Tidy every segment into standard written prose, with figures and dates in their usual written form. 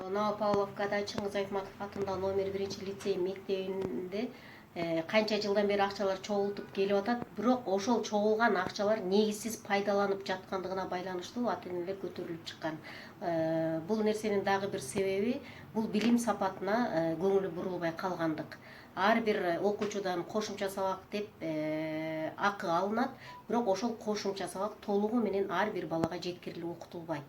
Новопавловкада Чыңгыз Айтматов атындагы номер 1-лицей мектебинде канча жылдан бери акчалар чогултуп келип атат. Бирок ошол чогулган акчалар негизсиз пайдаланып жаткандыгына байланыштуу ата-энелер көтөрүлүп чыккан. Бул нерсенин дагы бир себеби бул билим сапатына көңүл бурулбай калгандык. Ар бир окуучудан кошумча сабак деп акы алынат, бирок ошол кошумча сабак толугу менен ар бир балага жеткирилип окутулбайт.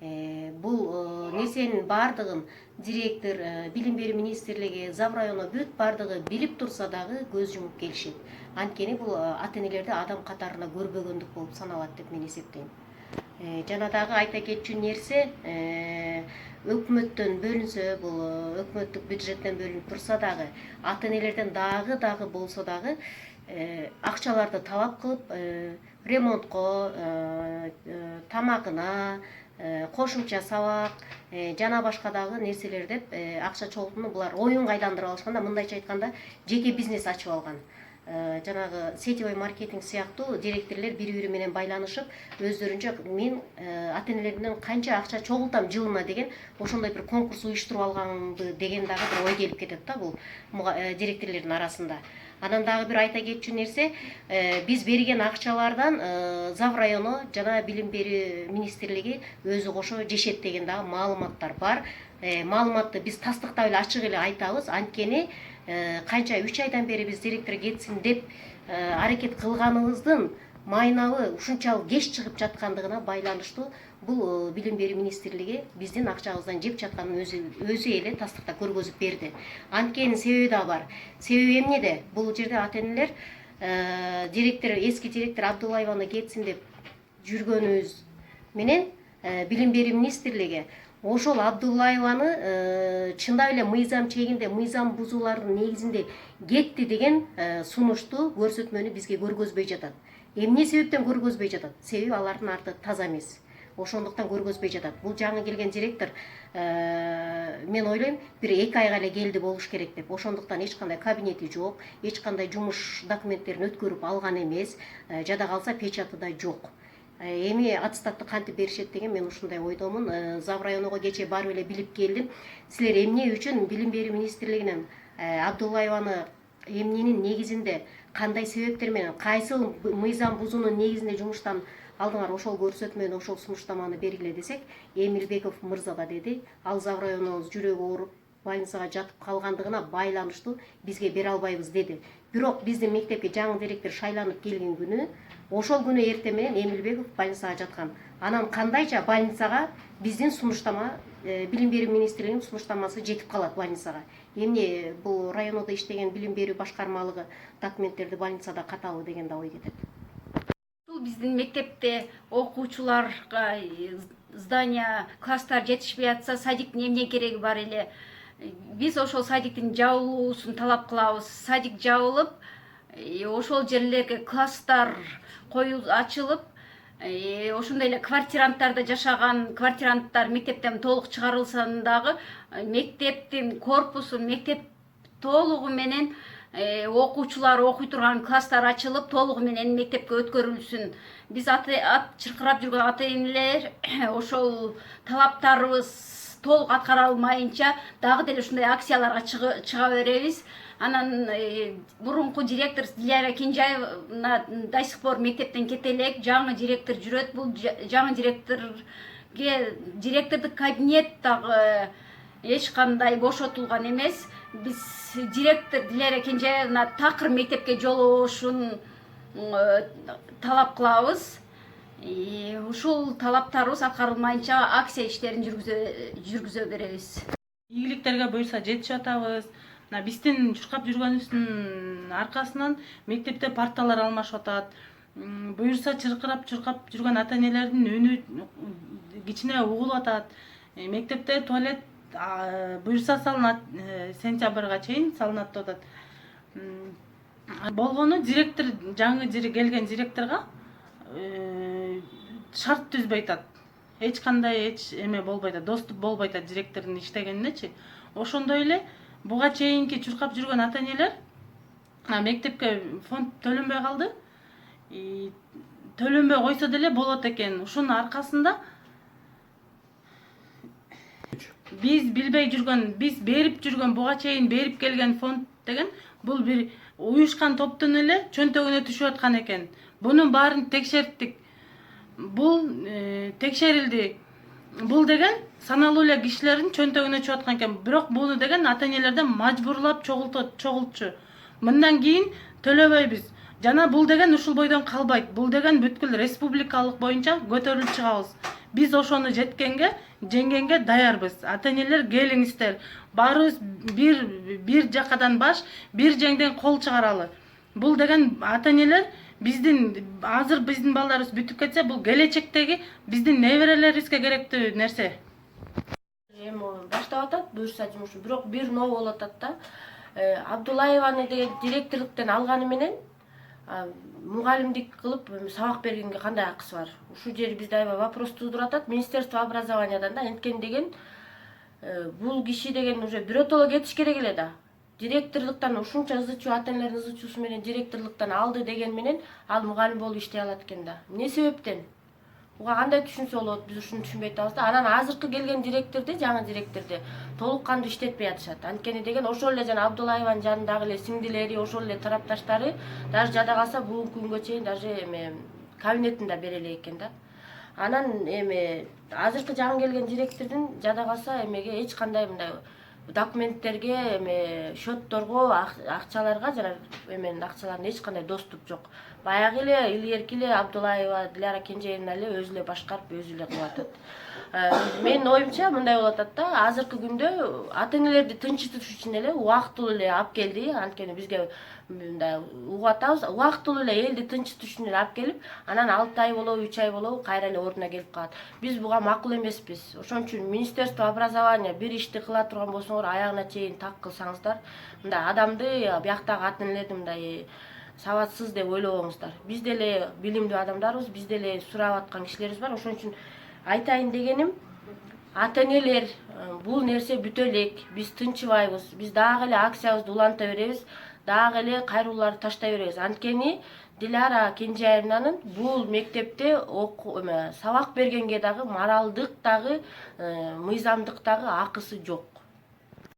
Бул нерсенин бардыгын директор, билим берүү министрлиги, Зав району бүт бардыгы билип турса дагы көз жумуп келишет. Анткени бул ата-энелерди адам катарында көрбөгөндүк болуп саналат деп мен эсептейм. Жана дагы айта кетчү нерсе, өкмөттөн бөлүнсө, бул өкмөттүк бюджеттен бөлүнүп турса дагы, ата-энелерден дагы болсо дагы акчаларды талап кылып, ремонтко, тамагына, кошумча сабак жана башка дагы нерселер деп акча чогултууну булар оюнга айландырып алышканда, мындайча айтканда жеке бизнес ачып алган. Жанагы сетевой маркетинг сыяктуу директорлор бири-бири менен байланышып, өздөрүнчө мен ата-энелерден канча акча чогултам жылына деген ошондой бир конкурс уюштуруп алганды деген дагы бир ой келип кетет да бул директорлордун арасында. Анан дагы бир айта кетчү нерсе, биз берген акчалардан Зав району жана билим берүү министрлиги өзү кошо жешет деген дагы маалыматтар бар. Маалыматты биз тастыктап эле ачык эле айтабыз. Анткени канча 3 айдан бери биз директор кетсин деп аракет кылганыбыздын майнабы ушунчалык кеч чыгып жаткандыгына байланыштуу бул билим берүү министрлиги биздин акчабыздан жеп жатканын өзү эле тастыкта көргөзүп берди. Анткенин себеби да бар. Себеби эмнеде? Бул жерде ата-энелер директор, эски директор Абдуллаеваны кетсин деп жүргөнүбүз менен билим берүү министрлиги ошол Абдуллаеваны чындап эле мыйзам чегинде, мыйзам бузуулардын негизинде кетти деген сунушту, көрсөтмөнү бизге көргөзбөй жатат. Эмне себептен көргөзбөй жатат? Себеби алардын арты таза эмес. Ошондуктан көргөзбөй жатат. Бул жаңы келген директор мен ойлойм бир 2 айга эле келди болуш керек деп. Ошондуктан эч кандай кабинети жок, эч кандай жумуш документтерин өткөрүп алган эмес, жада калса печаты да жок. Эми аттестатты кантип беришет деген мен ушундай ойдомун. Зав районуга кечээ барып эле билип келдим. Силер эмне үчүн билим берүү министрлигинен Абдуллаеваны эмненин негизинде, кандай себептер менен, кайсыл мыйзам бузуунун негизинде жумуштан алдыңар, ошол көрсөтмөнү, ошол сунуштаманы бергиле десек, Эмилбеков мырза да деди, ал Зав районубуз жүрөгү ооруп больницага жатып калгандыгына байланыштуу бизге бере албайбыз деди. Бирок биздин мектепке жаңы директор шайланып келген күнү, ошол күнү эртең менен Эмилбеков больницага жаткан. Анан кандайча больницага биздин сунуштама, билим берүү министрлигинин сунуштамасы жетип калат больницага. Эмне бул районодо иштеген билим берүү башкармалыгы документтерди больницада катабы деген да ой кетет. Биздин мектепте окуучуларга здания, класстар жетишпей атса, садиктин эмне кереги бар эле? Биз ошол садиктин жабылуусун талап кылабыз. Садик жабылып, ошол жерлерге класстар ачылып, ошондой эле квартиранттарда жашаган квартиранттар мектептен толук чыгарылсын дагы, мектептин корпусу, мектеп толугу менен окуучулар окуй турган класстар ачылып, толугу менен мектепке өткөрүлсүн. Биз чыркырап жүргөн ата-энелер ошол талаптарыбыз толук аткара алмайынча дагы деле ушундай акцияларга чыга беребиз. Анан мурунку директор Диляра Кенжаевна до сих пор мектептен кете элек, жаңы директор жүрөт. Бул жаңы директордук кабинет дагы эч кандай бошотулган эмес. Биз директор Диляра Кенжаевна такыр мектепке жолобошун талап кылабыз. Ушул талаптарыбыз аткарылмайынча акция иштерин жүргүзө беребиз. Ийгиликтерге буюрса жетишип атабыз. Биздин чуркап жүргөнүбүздүн аркасынан мектепте парталар алмашып атат. Буюрса чуркап жүргөн ата-энелердин үнү кичине угулуп атат. Мектепте туалет буюрса салынат, сентябрга чейин салынат деп атат. Болгону директор, жаңы келген директорго шарт түзбөй атат. Эч кандай эме болбой атат, доступ болбой атат директордун иштегенинечи. Ошондой эле буга чейинки чуркап жүргөн ата-энелер мектепке фонд төлөнбөй калды. Төлөнбөй койсо деле болот экен. Ушунун аркасында биз билбей жүргөн, биз берип жүргөн, буга чейин берип келген фонд деген бул бир уюшкан топтун эле чөнтөгүнө түшүп аткан экен. Бунун баарын текшерттик. Бул текшерилди. Бул деген саналуу эле кишилердин чөнтөгүнө чыгып аткан экен. Бирок буну деген ата энелерден мажбурлап чогултчу. Мындан кийин төлөбөйбүз. Жана бул деген ушул бойдон калбайт. Бул деген бүткүл республикалык боюнча көтөрүлүп чыгабыз. Биз ошону жеңгенге даярбыз. Ата энелер келиңиздер. Баарыбыз бир жакадан баш, бир жеңден кол чыгаралы. Бул деген ата энелер азыр биздин балдарыбыз бүтүп кетсе, бул келечектеги биздин неберелерибизге керектүү нерсе. Эми баштап атат буюрса жумушу, бирок бир ноо болуп атат да. Абдуллаеваны деген директорлуктан алганы менен мугалимдик кылып сабак бергенге кандай акысы бар? Ушул жери бизде аябай вопрос туудуруп атат. Министерство образованиядан да энткен деген бул киши деген уже биротоло кетиш керек эле да. Директорлуктан ушунча ызычуу, ата энелердин ызычуусу менен директорлуктан алды деген менен ал мугалим болуп иштей алат экен да. Эмне себептен? Буга кандай түшүнсө болот? Биз ушуну түшүнбөй атабыз да. Анан азыркы келген директорду, жаңы директорду толук кандуу иштетпей атышат. Анткени деген ошол эле жана Абдуллаеванын жанындагы эле сиңдилери, ошол эле тарапташтары даже жада калса бүгүнкү күнгө чейин даже эме кабинетин да бере элек экен да. Анан эме азыркы жаңы келген директордун жада калса эмеге эч кандай мындай документтерге, эме счетторго, акчаларга жана эменин акчаларына эч кандай доступ жок. Баягы эле илгерки эле Абдуллаева Диляра Кенжеевна эле өзү эле башкарып, өзү эле кылып атат. Менин оюмча мындай болуп атат да, азыркы күндө ата энелерди тынчытыш үчүн эле убактылуу эле алып келди. Анткени бизге мындай угуп атабыз, убактылуу эле элди тынчытыш үчүн эле алып келип, анан 6 ай болобу, 3 ай болобу кайра эле ордуна келип калат. Биз буга макул эмеспиз. Ошон үчүн Министерство образования бир ишти кыла турган болсоңор, аягына чейин так кылсаңыздар, мындай адамды, бияктагы ата энелерди мындай сабатсыз деп ойлобоңуздар. Биз деле билимдүү адамдарбыз, биз деле сурап аткан кишилерибиз бар. Ошон үчүн айтайын дегеним, ата энелер, бул нерсе бүтө элек, биз тынчыбайбыз, биз дагы эле акциябызды уланта беребиз, дагы эле кайрууларды таштай беребиз. Анткени Диляра Кенжеевнанын бул мектепте сабак бергенге дагы, моралдык дагы, мыйзамдык дагы акысы жок.